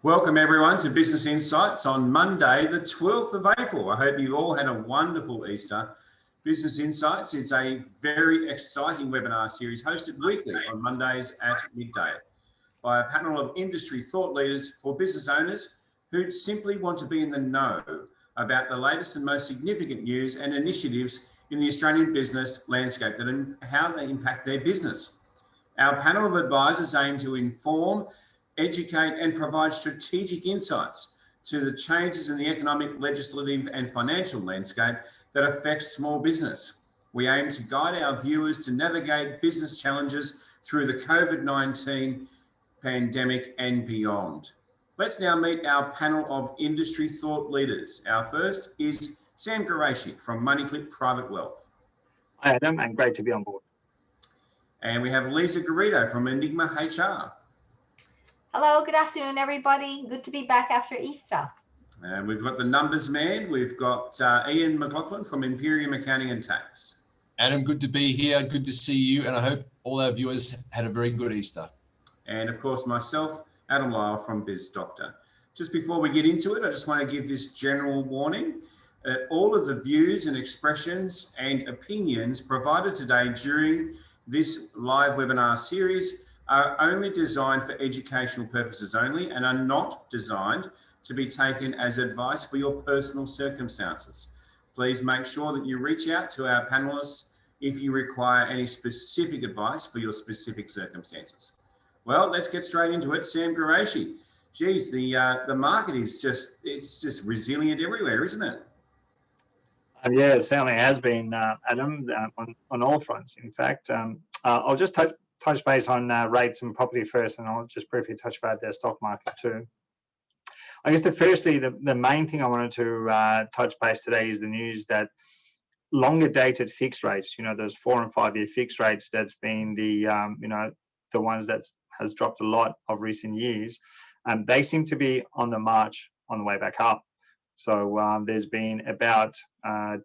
Welcome everyone to Business Insights on Monday, the 12th of April. I hope you all had a wonderful Easter. Business Insights is a very exciting webinar series hosted weekly on Mondays at midday by a panel of industry thought leaders for business owners who simply want to be in the know about the latest and most significant news and initiatives in the Australian business landscape and how they impact their business. Our panel of advisors aim to inform, educate and provide strategic insights to the changes in the economic, legislative and financial landscape that affects small business. We aim to guide our viewers to navigate business challenges through the COVID-19 pandemic and beyond. Let's now meet our panel of industry thought leaders. Our first is Sam Qureshi from MoneyClip Private Wealth. Hi Adam, and great to be on board. And we have Lisa Garrido from Enigma HR. Hello, good afternoon, everybody. Good to be back after Easter. And we've got the numbers man. We've got Ian McLaughlin from Imperium Accounting and Tax. Adam, good to be here. Good to see you. And I hope all our viewers had a very good Easter. And of course, myself, Adam Lyle from Biz Doctor. Just before we get into it, I just want to give this general warning that all of the views and expressions and opinions provided today during this live webinar series are only designed for educational purposes only and are not designed to be taken as advice for your personal circumstances. Please make sure that you reach out to our panelists if you require any specific advice for your specific circumstances. Well, let's get straight into it. Sam Qureshi, geez, the market is just resilient everywhere, isn't it? Yeah, it certainly has been, Adam, on all fronts. In fact, I'll just touch base on rates and property first, and I'll just briefly touch about the stock market too. I guess the main thing I wanted to touch base today is the news that longer dated fixed rates, those 4 and 5 year fixed rates, that's been the ones that has dropped a lot of recent years, they seem to be on the march on the way back up. So there's been about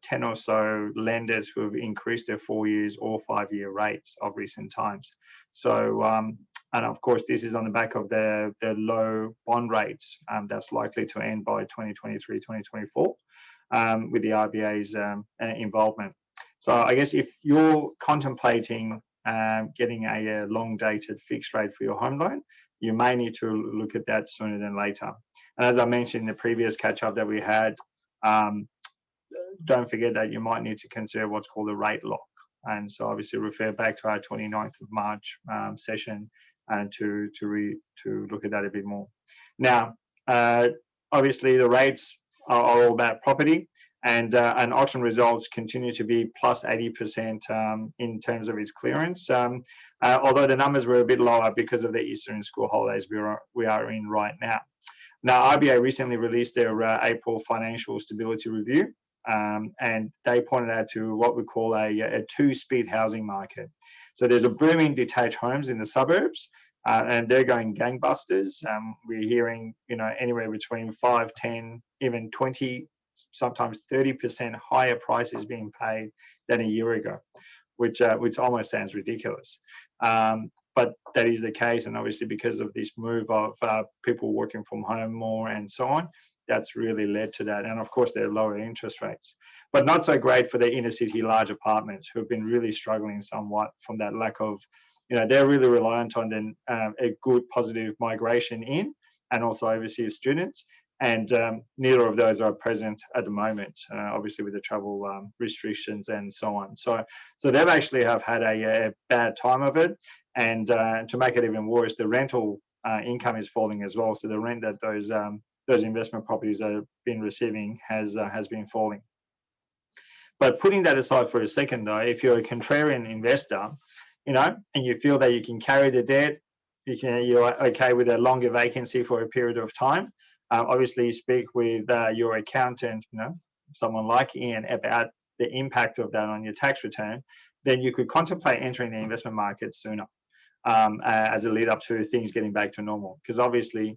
10 or so lenders who have increased their 4 years or 5 year rates of recent times. So, and of course, this is on the back of the low bond rates that's likely to end by 2023, 2024 with the RBA's involvement. So I guess if you're contemplating getting a long dated fixed rate for your home loan, you may need to look at that sooner than later. And as I mentioned in the previous catch up that we had, don't forget that you might need to consider what's called a rate lock. And so obviously refer back to our 29th of March session and to look at that a bit more. Now, obviously the rates are all about property, and auction results continue to be plus 80% in terms of its clearance, although the numbers were a bit lower because of the Easter and school holidays we are in right now. Now, RBA recently released their April financial stability review, and they pointed out to what we call a two-speed housing market. So there's a booming detached homes in the suburbs, and they're going gangbusters. We're hearing, anywhere between 5, 10, even 20, sometimes 30% higher prices being paid than a year ago, which almost sounds ridiculous. But that is the case, and obviously because of this move of people working from home more and so on, that's really led to that. And of course, there are lower interest rates, but not so great for the inner city large apartments who've been really struggling somewhat from that lack of, they're really reliant on a good positive migration in, and also overseas students. And neither of those are present at the moment, obviously with the travel restrictions and so on. So they've actually have had a bad time of it. And to make it even worse, the rental income is falling as well. So the rent that those investment properties have been receiving has been falling. But putting that aside for a second, though, if you're a contrarian investor, and you feel that you can carry the debt, you're okay with a longer vacancy for a period of time. Obviously, you speak with your accountant, someone like Ian, about the impact of that on your tax return. Then you could contemplate entering the investment market sooner as a lead up to things getting back to normal. Because obviously,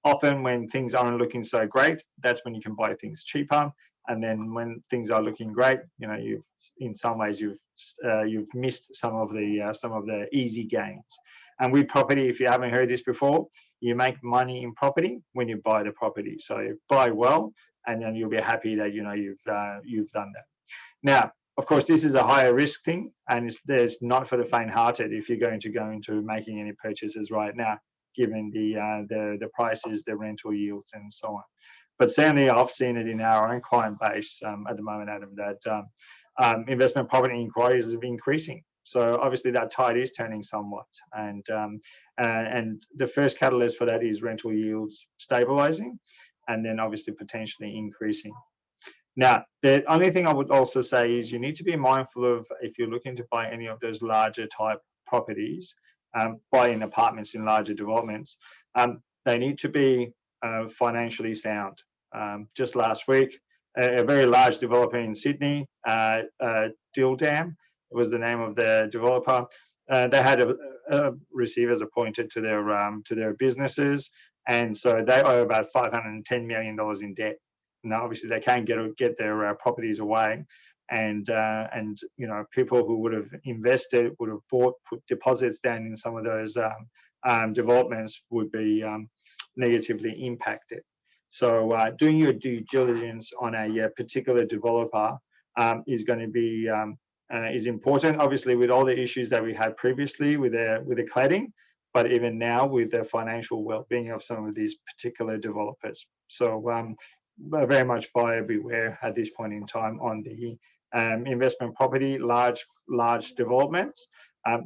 often when things aren't looking so great, that's when you can buy things cheaper. And then when things are looking great, you've in some ways you've missed some of the easy gains. And with property, if you haven't heard this before, you make money in property when you buy the property. So you buy well, and then you'll be happy that you've done that. Now, of course, this is a higher risk thing, and there's not for the faint-hearted if you're going to go into making any purchases right now, given the prices, the rental yields, and so on. But certainly, I've seen it in our own client base at the moment, Adam, that investment property inquiries have been increasing. So obviously, that tide is turning somewhat, and the first catalyst for that is rental yields stabilizing, and then obviously potentially increasing. Now, the only thing I would also say is you need to be mindful of, if you're looking to buy any of those larger type properties, buying apartments in larger developments, they need to be financially sound. Just last week, a very large developer in Sydney, Dildam was the name of the developer. They had receivers appointed to their businesses, and so they owe about $510 million in debt. Now, obviously, they can't get their properties away, and people who would have invested, would have put deposits down in some of those developments would be negatively impacted. So, doing your due diligence on a particular developer is going to be is important. Obviously, with all the issues that we had previously with the cladding, but even now with the financial well-being of some of these particular developers. So. Very much buyer beware at this point in time on the investment property, large developments.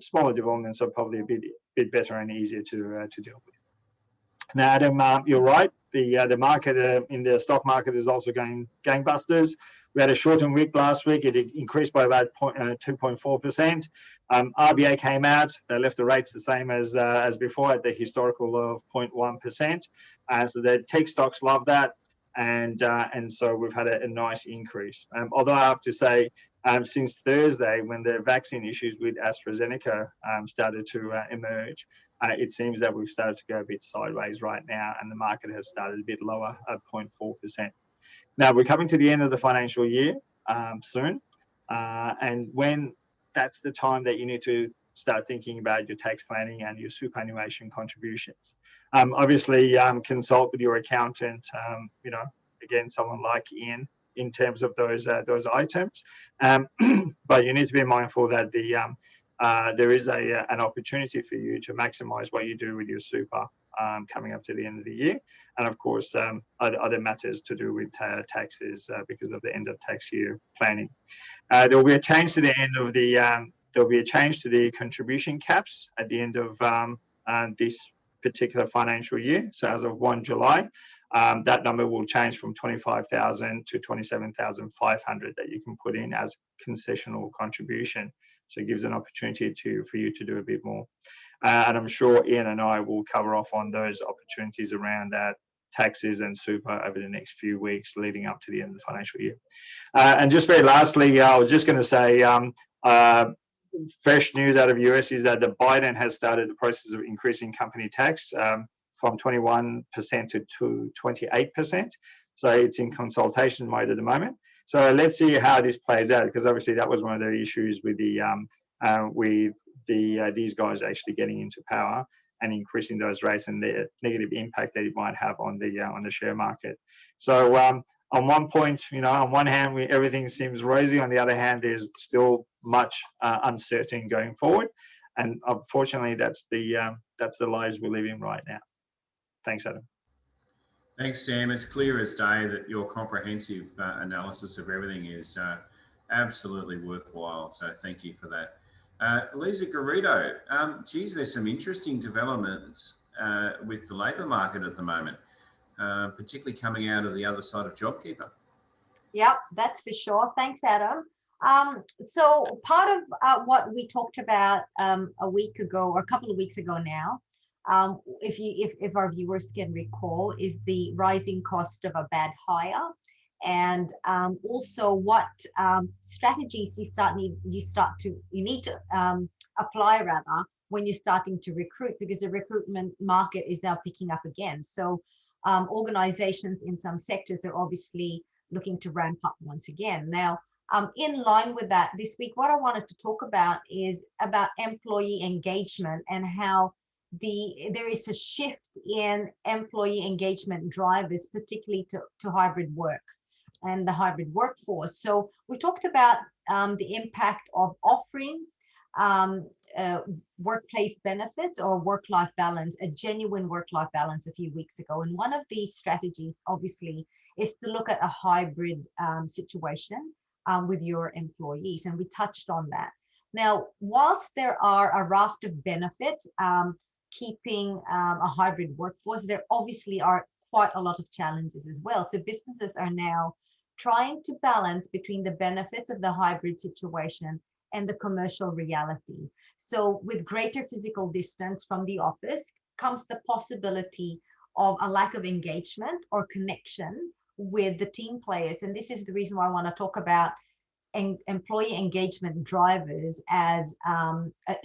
Smaller developments are probably a bit better and easier to deal with. Now, Adam, you're right. The market in the stock market is also going gangbusters. We had a shortened week last week. It increased by about 2.4%. RBA came out. They left the rates the same as before at the historical low of 0.1%. So the tech stocks love that. And so we've had a nice increase. Although I have to say, since Thursday, when the vaccine issues with AstraZeneca started to emerge, it seems that we've started to go a bit sideways right now, and the market has started a bit lower at 0.4%. Now, we're coming to the end of the financial year soon, and when that's the time that you need to start thinking about your tax planning and your superannuation contributions. Obviously, consult with your accountant. Again, someone like Ian in terms of those items. But you need to be mindful that there is an opportunity for you to maximise what you do with your super coming up to the end of the year, and of course other matters to do with taxes because of the end of tax year planning. There will be a change to the end of the. There'll be a change to the contribution caps at the end of this particular financial year. So as of 1 July, that number will change from 25,000 to 27,500 that you can put in as concessional contribution. So it gives an opportunity for you to do a bit more. And I'm sure Ian and I will cover off on those opportunities around that, taxes and super, over the next few weeks leading up to the end of the financial year. And just very lastly, I was just going to say, fresh news out of US is that the Biden has started the process of increasing company tax from 21% to 28%. So it's in consultation mode at the moment. So let's see how this plays out, because obviously that was one of the issues with these guys actually getting into power and increasing those rates and the negative impact that it might have on the share market. So on one point, on one hand, everything seems rosy. On the other hand, there's still much uncertainty going forward, and unfortunately, that's the lives we live in right now. Thanks, Adam. Thanks, Sam. It's clear as day that your comprehensive analysis of everything is absolutely worthwhile. So thank you for that. Lisa Garrido, geez, there's some interesting developments with the labour market at the moment. Particularly coming out of the other side of JobKeeper. Yep, that's for sure. Thanks, Adam. So part of what we talked about a week ago or a couple of weeks ago now, if our viewers can recall, is the rising cost of a bad hire, and also what strategies you need to apply rather when you're starting to recruit, because the recruitment market is now picking up again. So organizations in some sectors are obviously looking to ramp up once again. Now, in line with that, this week, what I wanted to talk about is about employee engagement and how there is a shift in employee engagement drivers, particularly to hybrid work and the hybrid workforce. So we talked about the impact of offering um, workplace benefits or work-life balance, a genuine work-life balance a few weeks ago. And one of these strategies, obviously, is to look at a hybrid situation with your employees. And we touched on that. Now, whilst there are a raft of benefits, keeping a hybrid workforce, there obviously are quite a lot of challenges as well. So businesses are now trying to balance between the benefits of the hybrid situation and the commercial reality. So with greater physical distance from the office comes the possibility of a lack of engagement or connection with the team players. And this is the reason why I want to talk about employee engagement drivers as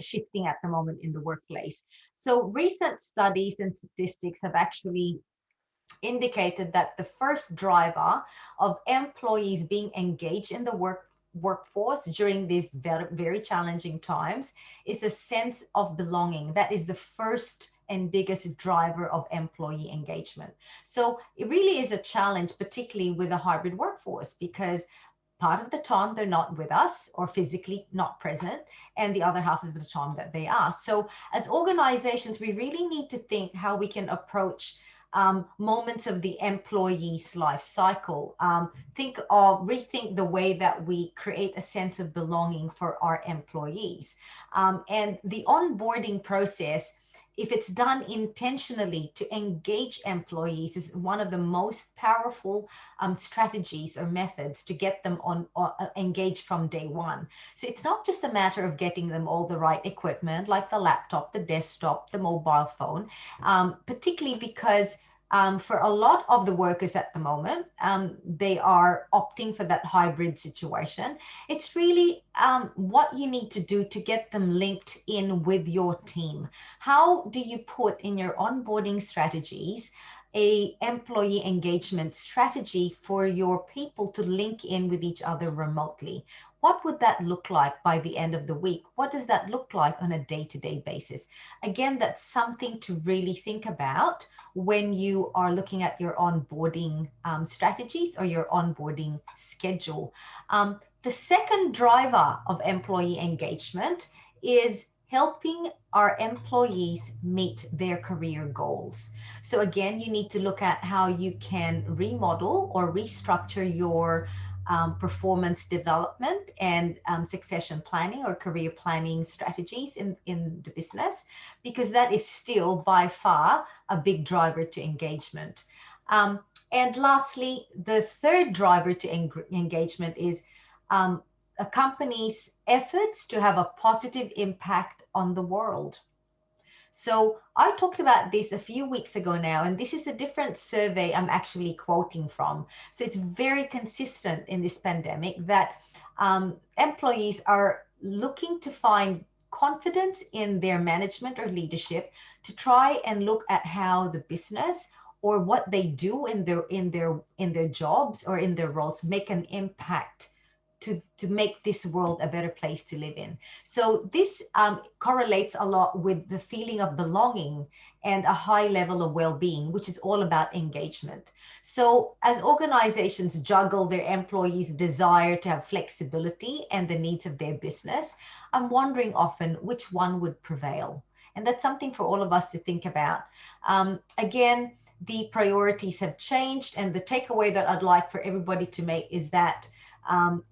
shifting at the moment in the workplace. So recent studies and statistics have actually indicated that the first driver of employees being engaged in the workforce during these very, very challenging times is a sense of belonging. That is the first and biggest driver of employee engagement. So it really is a challenge, particularly with a hybrid workforce, because part of the time they're not with us or physically not present, and the other half of the time that they are. So as organizations, we really need to think how we can approach moments of the employee's life cycle. Rethink the way that we create a sense of belonging for our employees. And the onboarding process, if it's done intentionally to engage employees, is one of the most powerful strategies or methods to get them engaged from day one. So it's not just a matter of getting them all the right equipment, like the laptop, the desktop, the mobile phone, particularly because for a lot of the workers at the moment, they are opting for that hybrid situation. It's really what you need to do to get them linked in with your team. How do you put in your onboarding strategies a employee engagement strategy for your people to link in with each other remotely? What would that look like by the end of the week? What does that look like on a day-to-day basis? Again, that's something to really think about when you are looking at your onboarding strategies or your onboarding schedule. The second driver of employee engagement is helping our employees meet their career goals. So again, you need to look at how you can remodel or restructure your performance development and succession planning or career planning strategies in the business, because that is still by far a big driver to engagement. And lastly, the third driver to engagement is a company's efforts to have a positive impact on the world. So I talked about this a few weeks ago now, and this is a different survey I'm actually quoting from. So it's very consistent in this pandemic that employees are looking to find confidence in their management or leadership to try and look at how the business or what they do in their jobs or in their roles make an impact to make this world a better place to live in. So this correlates a lot with the feeling of belonging and a high level of well-being, which is all about engagement. So as organizations juggle their employees' desire to have flexibility and the needs of their business, I'm wondering often which one would prevail. And that's something for all of us to think about. Again, the priorities have changed, and the takeaway that I'd like for everybody to make is that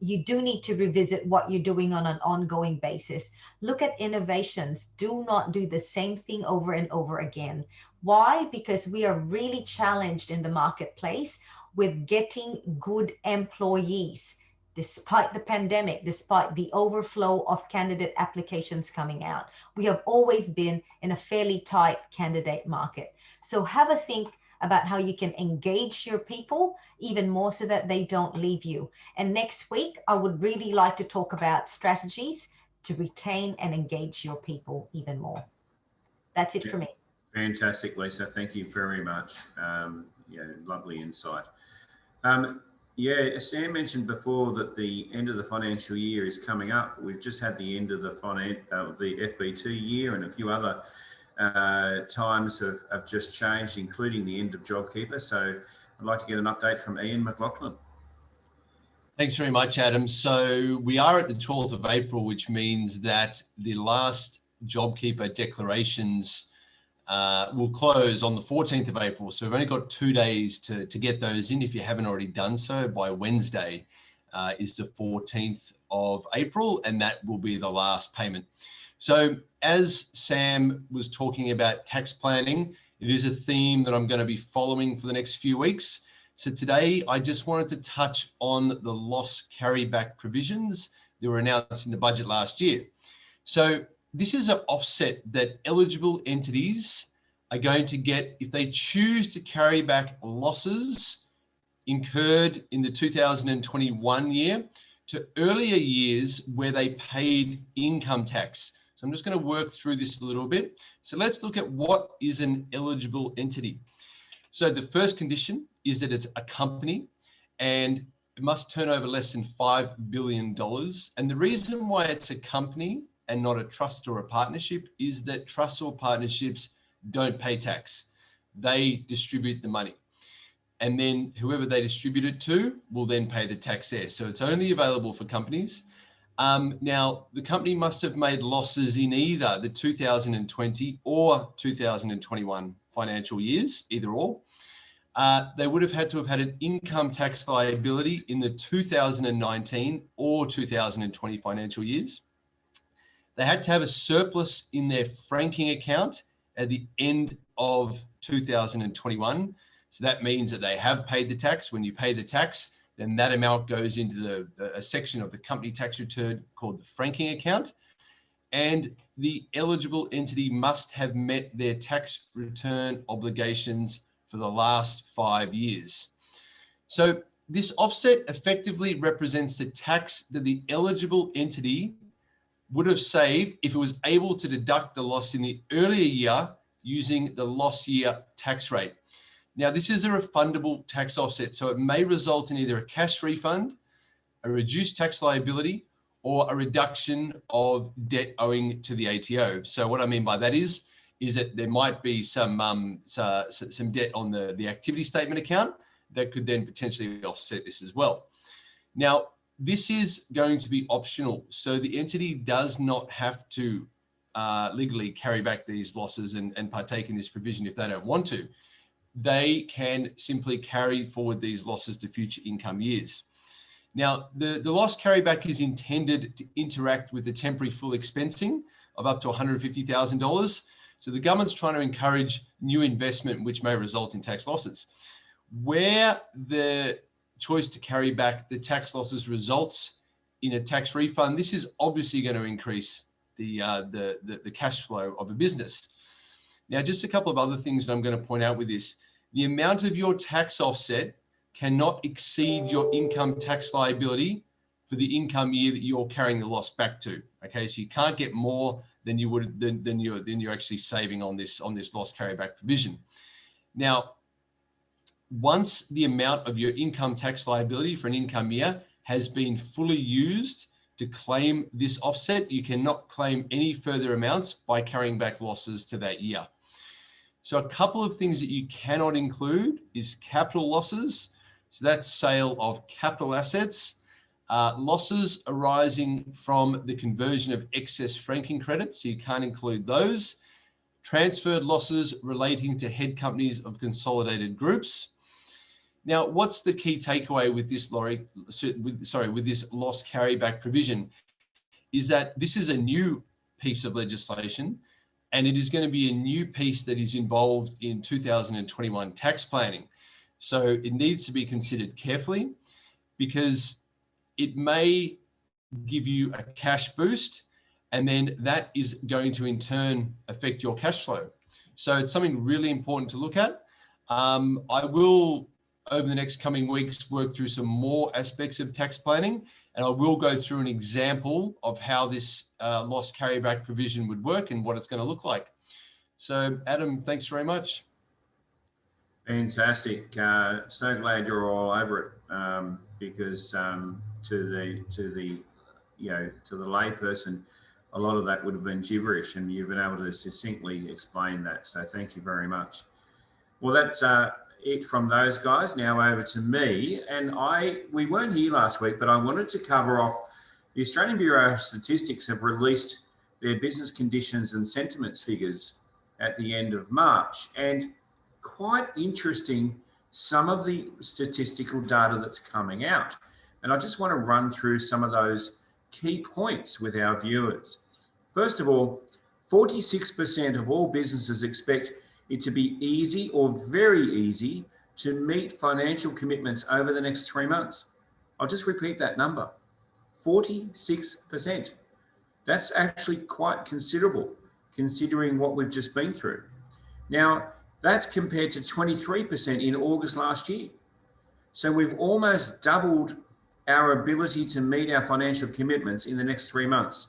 you do need to revisit what you're doing on an ongoing basis. Look at innovations. Do not do the same thing over and over again. Why? Because we are really challenged in the marketplace with getting good employees, despite the pandemic, despite the overflow of candidate applications coming out. We have always been in a fairly tight candidate market. So have a think about how you can engage your people even more so that they don't leave you. And next week, I would really like to talk about strategies to retain and engage your people even more. That's it for me. Fantastic, Lisa. Thank you very much. Lovely insight. Sam mentioned before that the end of the financial year is coming up. We've just had the end of the FB2 year and a few other times have just changed, including the end of JobKeeper. So I'd like to get an update from Ian McLaughlin. Thanks very much, Adam. So we are at the 12th of April, which means that the last JobKeeper declarations will close on the 14th of April. So we've only got 2 days to get those in. If you haven't already done so, by Wednesday is the 14th of April, and that will be the last payment. So as Sam was talking about tax planning, it is a theme that I'm going to be following for the next few weeks. So today, I just wanted to touch on the loss carryback provisions that were announced in the budget last year. So this is an offset that eligible entities are going to get if they choose to carry back losses incurred in the 2021 year to earlier years where they paid income tax. So I'm just going to work through this a little bit. So let's look at what is an eligible entity. So the first condition is that it's a company and it must turn over less than $5 billion. And the reason why it's a company and not a trust or a partnership is that trusts or partnerships don't pay tax. They distribute the money. And then whoever they distribute it to will then pay the tax there. So it's only available for companies. Now, the company must have made losses in either the 2020 or 2021 financial years, either or. They would have had to have had an income tax liability in the 2019 or 2020 financial years. They had to have a surplus in their franking account at the end of 2021. So that means that they have paid the tax. When you pay the tax, then that amount goes into a section of the company tax return called the franking account. And the eligible entity must have met their tax return obligations for the last 5 years. So this offset effectively represents the tax that the eligible entity would have saved if it was able to deduct the loss in the earlier year using the loss year tax rate. Now, this is a refundable tax offset, so it may result in either a cash refund, a reduced tax liability, or a reduction of debt owing to the ATO. So what I mean by that is that there might be some debt on the activity statement account that could then potentially offset this as well. Now, this is going to be optional. So the entity does not have to legally carry back these losses and partake in this provision if they don't want to. They can simply carry forward these losses to future income years. Now, the loss carryback is intended to interact with the temporary full expensing of up to $150,000. So the government's trying to encourage new investment, which may result in tax losses. Where the choice to carry back the tax losses results in a tax refund, this is obviously going to increase the cash flow of a business. Now, just a couple of other things that I'm going to point out with this. The amount of your tax offset cannot exceed your income tax liability for the income year that you're carrying the loss back to. Okay, so you can't get more than you would than you're actually saving on this loss carryback provision. Now, once the amount of your income tax liability for an income year has been fully used to claim this offset, you cannot claim any further amounts by carrying back losses to that year. So a couple of things that you cannot include is capital losses. So that's sale of capital assets, losses arising from the conversion of excess franking credits. So you can't include those. Transferred losses relating to head companies of consolidated groups. Now, what's the key takeaway with this, with this loss carryback provision is that this is a new piece of legislation, and it is going to be a new piece that is involved in 2021 tax planning. So it needs to be considered carefully because it may give you a cash boost, and then that is going to in turn affect your cash flow. So it's something really important to look at. I will, over the next coming weeks, work through some more aspects of tax planning, and I will go through an example of how this loss carryback provision would work and what it's going to look like. So Adam, thanks very much. Fantastic. So glad you're all over it because to the layperson, a lot of that would have been gibberish, and you've been able to succinctly explain that. So thank you very much. Well, that's it from those guys. Now over to me. And we weren't here last week, but I wanted to cover off the Australian Bureau of Statistics have released their business conditions and sentiments figures at the end of March. And quite interesting, some of the statistical data that's coming out. And I just want to run through some of those key points with our viewers. First of all, 46% of all businesses expect it to be easy or very easy to meet financial commitments over the next 3 months. I'll just repeat that number, 46%. That's actually quite considerable considering what we've just been through. Now, that's compared to 23% in August last year. So we've almost doubled our ability to meet our financial commitments in the next 3 months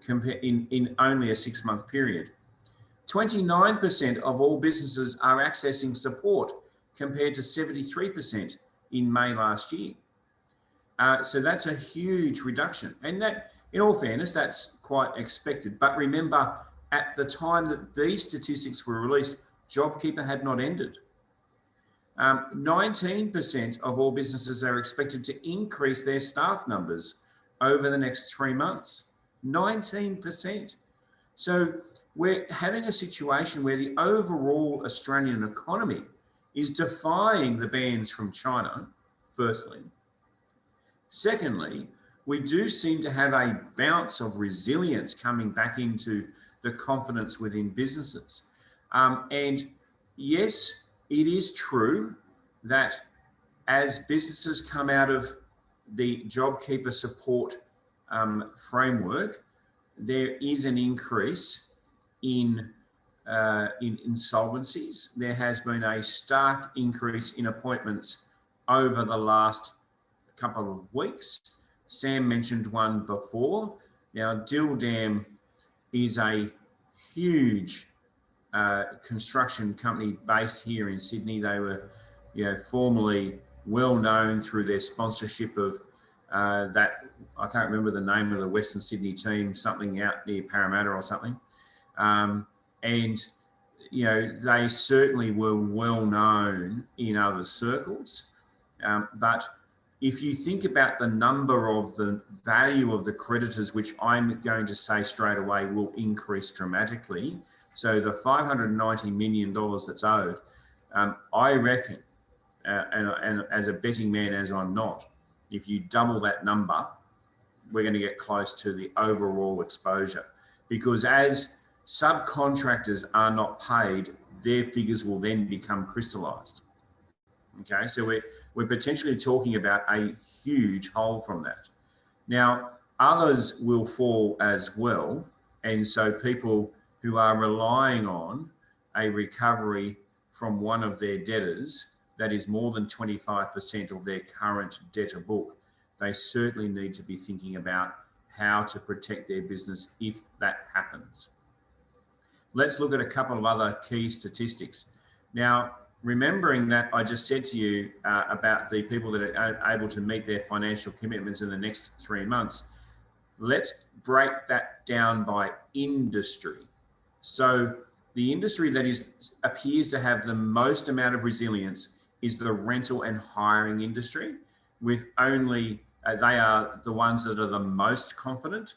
in only a 6-month period. 29% of all businesses are accessing support compared to 73% in May last year. So that's a huge reduction. And that, in all fairness, that's quite expected. But remember, at the time that these statistics were released, JobKeeper had not ended. 19% of all businesses are expected to increase their staff numbers over the next 3 months. 19%. So we're having a situation where the overall Australian economy is defying the bans from China, firstly. Secondly, we do seem to have a bounce of resilience coming back into the confidence within businesses. And yes, it is true that as businesses come out of the JobKeeper support framework, there is an increase in insolvencies. There has been a stark increase in appointments over the last couple of weeks. Sam mentioned one before. Now, Dildam is a huge construction company based here in Sydney. They were, formerly well known through their sponsorship of that. I can't remember the name of the Western Sydney team, something out near Parramatta or something. And they certainly were well known in other circles. But if you think about the number of the value of the creditors, which I'm going to say straight away will increase dramatically. So the $590 million that's owed, I reckon, and as a betting man as I'm not, if you double that number, we're going to get close to the overall exposure. Because as subcontractors are not paid, their figures will then become crystallised. Okay, so we're potentially talking about a huge hole from that. Now, others will fall as well. And so people who are relying on a recovery from one of their debtors that is more than 25% of their current debtor book, they certainly need to be thinking about how to protect their business if that happens. Let's look at a couple of other key statistics. Now, remembering that I just said to you about the people that are able to meet their financial commitments in the next 3 months, let's break that down by industry. So the industry that appears to have the most amount of resilience is the rental and hiring industry, with only, they are the ones that are the most confident.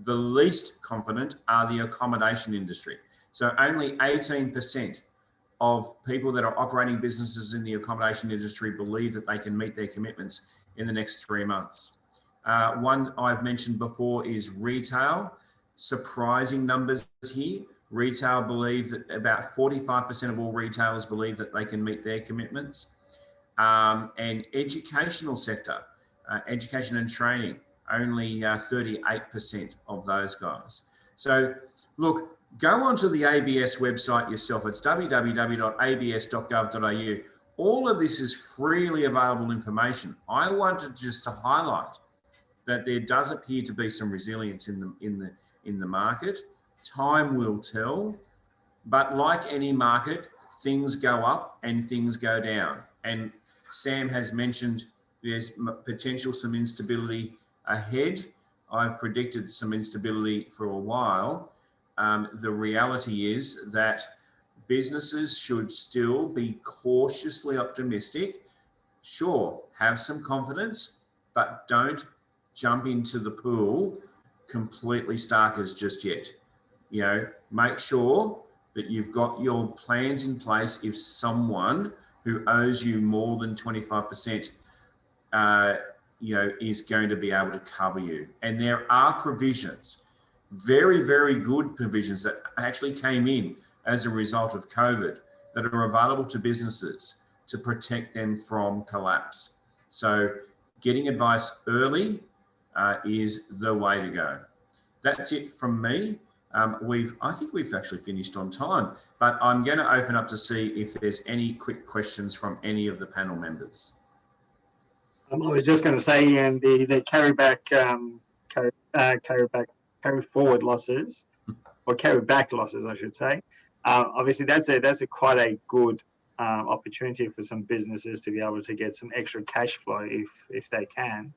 The least confident are the accommodation industry. So only 18% of people that are operating businesses in the accommodation industry believe that they can meet their commitments in the next 3 months. One I've mentioned before is retail. Surprising numbers here. Retail believe that about 45% of all retailers believe that they can meet their commitments. And educational sector, education and training, only 38% of those guys. So look, go onto the ABS website yourself. It's www.abs.gov.au. All of this is freely available information. I wanted just to highlight that there does appear to be some resilience in the market. Time will tell, but like any market, things go up and things go down. And Sam has mentioned there's potential some instability ahead. I've predicted some instability for a while. The reality is that businesses should still be cautiously optimistic. Sure, have some confidence, but don't jump into the pool completely starkers just yet. You know, make sure that you've got your plans in place if someone who owes you more than 25%, is going to be able to cover you. And there are provisions, very, very good provisions that actually came in as a result of COVID that are available to businesses to protect them from collapse. So getting advice early is the way to go. That's it from me. I think we've actually finished on time, but I'm going to open up to see if there's any quick questions from any of the panel members. I was just going to say, Ian, the carryback, carry forward losses, or carryback losses, I should say. Obviously, that's a quite a good opportunity for some businesses to be able to get some extra cash flow if they can.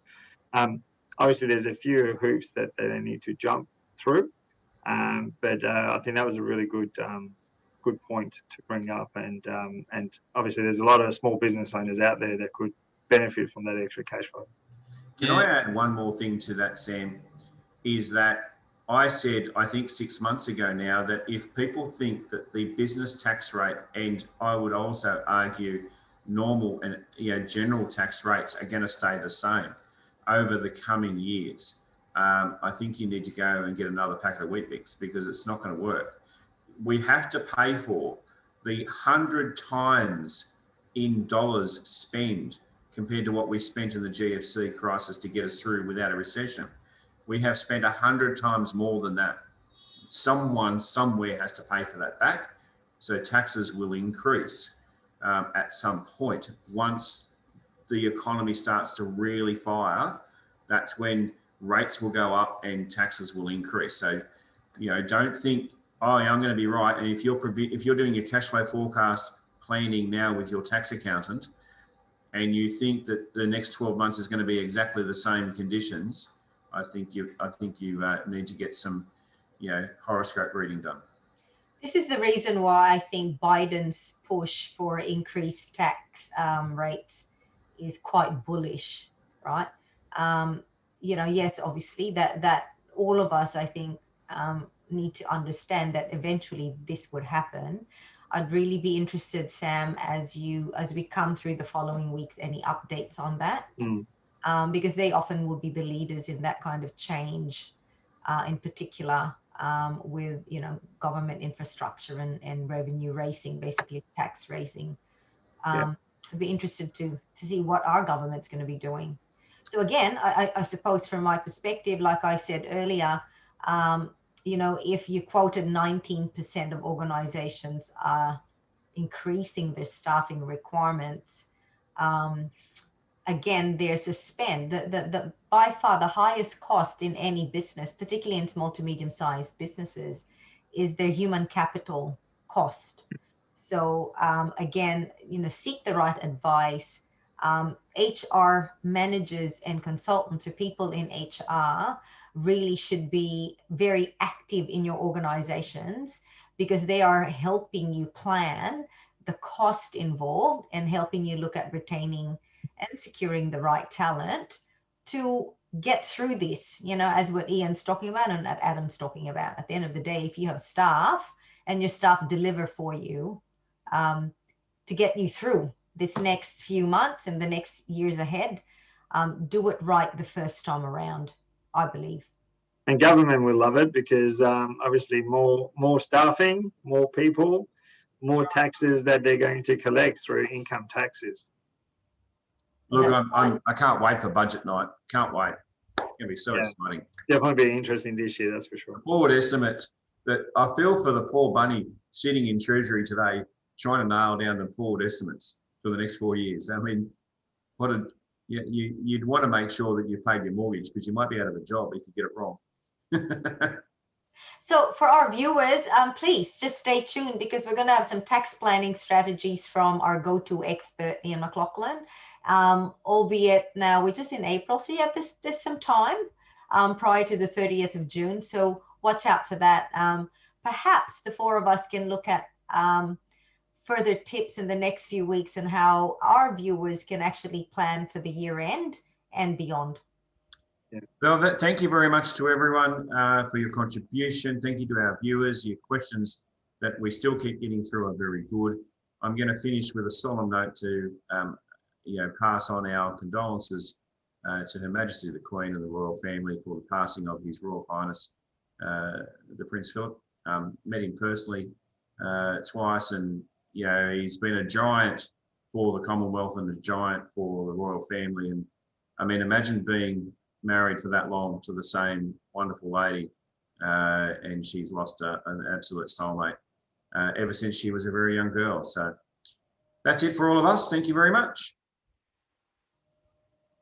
Obviously, there's a few hoops that they need to jump through, but I think that was a really good point to bring up, and obviously, there's a lot of small business owners out there that could benefit from that extra cash flow. Can I add one more thing to that, Sam? Is that I said, I think 6 months ago now, that if people think that the business tax rate, and I would also argue normal and general tax rates are going to stay the same over the coming years, I think you need to go and get another packet of Weet-Bix, because it's not going to work. We have to pay for the 100 times in dollars spend compared to what we spent in the GFC crisis to get us through without a recession. We have spent 100 times more than that. Someone somewhere has to pay for that back. So taxes will increase at some point. Once the economy starts to really fire, that's when rates will go up and taxes will increase. So, don't think, oh, yeah, I'm going to be right. And if you're doing your cash flow forecast planning now with your tax accountant, and you think that the next 12 months is going to be exactly the same conditions, I think you need to get some, horoscope reading done. This is the reason why I think Biden's push for increased tax rates is quite bullish, right? Yes, obviously that all of us, I think, need to understand that eventually this would happen. I'd really be interested, Sam, as we come through the following weeks, any updates on that, because they often will be the leaders in that kind of change, in particular with government infrastructure and revenue raising, basically tax raising. I'd be interested to see what our government's going to be doing. So again, I suppose from my perspective, like I said earlier, if you quoted 19% of organizations are increasing their staffing requirements, again, there's a spend. The by far the highest cost in any business, particularly in small to medium-sized businesses, is their human capital cost. So again, seek the right advice. HR managers and consultants or people in HR really should be very active in your organizations, because they are helping you plan the cost involved and helping you look at retaining and securing the right talent to get through this, as what Ian's talking about and that Adam's talking about. At the end of the day, if you have staff and your staff deliver for you to get you through this next few months and the next years ahead, do it right the first time around, I believe. And government will love it, because obviously more staffing, more people, more taxes that they're going to collect through income taxes. Look, I can't wait for budget night. Can't wait. It's going to be so exciting. Definitely be interesting this year, that's for sure. Forward estimates that I feel for the poor bunny sitting in Treasury today, trying to nail down the forward estimates for the next 4 years. I mean, you'd want to make sure that you paid your mortgage, because you might be out of a job if you get it wrong. So for our viewers, please just stay tuned, because we're going to have some tax planning strategies from our go-to expert, Ian McLaughlin. Albeit now we're just in April, so there's some time. prior to the 30th of June. So watch out for that. Perhaps the four of us can look at further tips in the next few weeks and how our viewers can actually plan for the year end and beyond. Well, thank you very much to everyone for your contribution. Thank you to our viewers. Your questions that we still keep getting through are very good. I'm going to finish with a solemn note to, pass on our condolences to Her Majesty the Queen and the royal family for the passing of His Royal Highness, the Prince Philip. Met him personally twice, and he's been a giant for the Commonwealth and a giant for the royal family. And I mean, imagine being married for that long to the same wonderful lady, and she's lost an absolute soulmate ever since she was a very young girl. So that's it for all of us. Thank you very much.